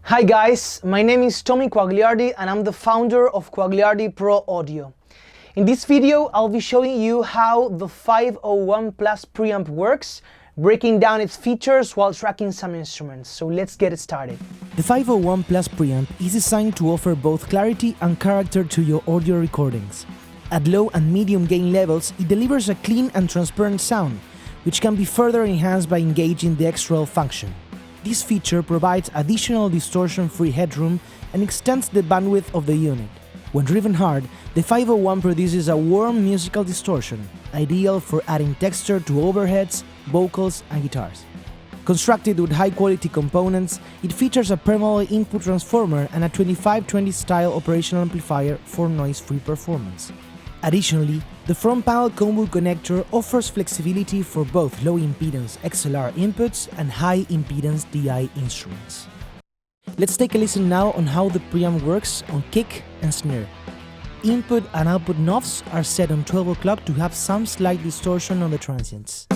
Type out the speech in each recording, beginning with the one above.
Hi guys, my name is Tomi Quagliardi and I'm the founder of Quagliardi Pro Audio. In this video, I'll be showing you how the 501 Plus preamp works, breaking down its features while tracking some instruments. So let's get it started. The 501 Plus preamp is designed to offer both clarity and character to your audio recordings. At low and medium gain levels, it delivers a clean and transparent sound, which can be further enhanced by engaging the XRL function. This feature provides additional distortion-free headroom and extends the bandwidth of the unit. When driven hard, the 501 produces a warm musical distortion, ideal for adding texture to overheads, vocals, and guitars. Constructed with high-quality components, it features a permalloy input transformer and a 2520 style operational amplifier for noise-free performance. Additionally, the front panel combo connector offers flexibility for both low-impedance XLR inputs and high-impedance DI instruments. Let's take a listen now on how the preamp works on kick and snare. Input and output knobs are set on 12 o'clock to have some slight distortion on the transients.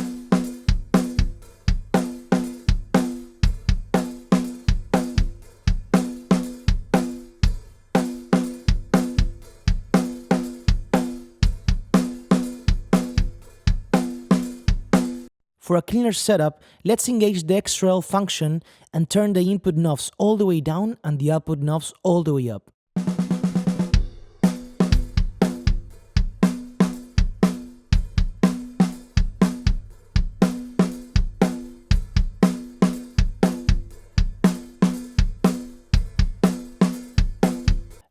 For a cleaner setup, let's engage the XRL function and turn the input knobs all the way down and the output knobs all the way up.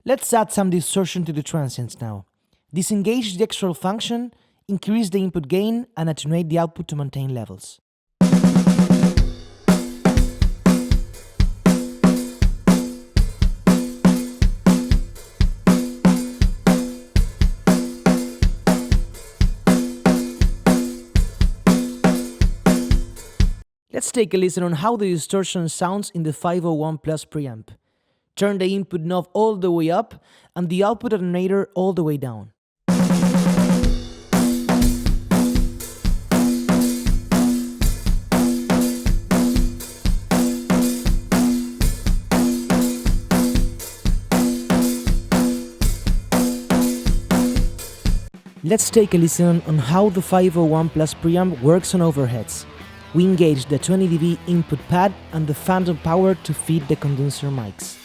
Let's add some distortion to the transients now. Disengage the XRL function, increase the input gain, and attenuate the output to maintain levels. Let's take a listen on how the distortion sounds in the 501 Plus preamp. Turn the input knob all the way up and the output attenuator all the way down. Let's take a listen on how the 501 Plus preamp works on overheads. We engage the 20 dB input pad and the phantom power to feed the condenser mics.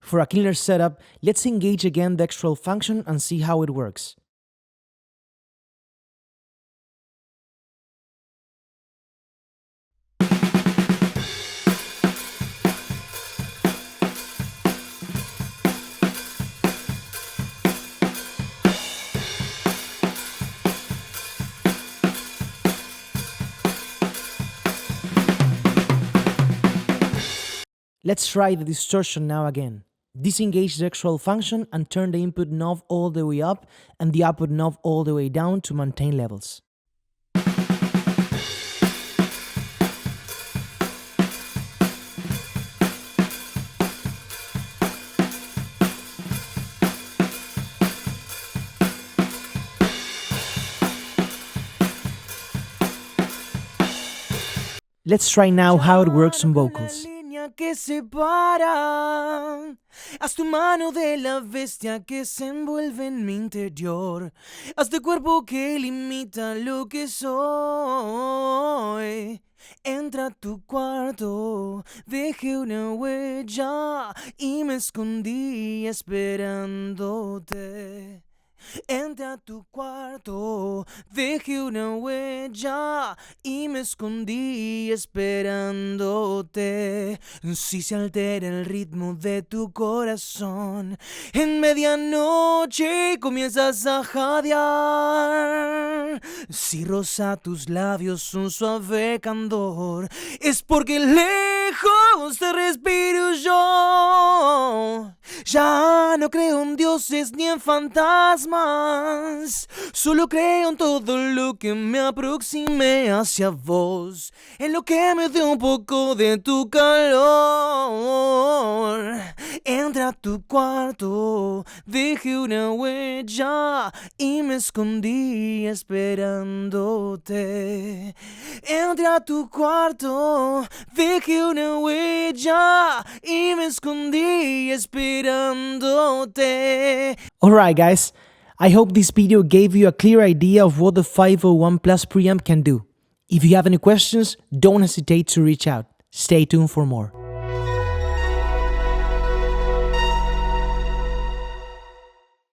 For a cleaner setup, let's engage again the XRL function and see how it works. Let's try the distortion now again. Disengage the XRL function and turn the input knob all the way up and the output knob all the way down to maintain levels. Let's try now how it works on vocals. Que separa, haz tu mano de la bestia que se envuelve en mi interior, haz de cuerpo que limita lo que soy. Entra a tu cuarto, dejé una huella y me escondí esperándote. Entré a tu cuarto, dejé una huella y me escondí esperándote. Si se altera el ritmo de tu corazón, en medianoche comienzas a jadear. Si roza tus labios un suave candor, es porque lejos te respiro yo. Ya no creo en dioses ni en fantasmas, solo creo en todo lo que me aproxime hacia vos, en lo que me dé un poco de tu calor. Entra a tu cuarto, dejé una huella y me escondí esperándote. Entré a tu cuarto, dejé una huella y me escondí esperándote. Alright guys, I hope this video gave you a clear idea of what the 501 Plus preamp can do. If you have any questions, don't hesitate to reach out. Stay tuned for more.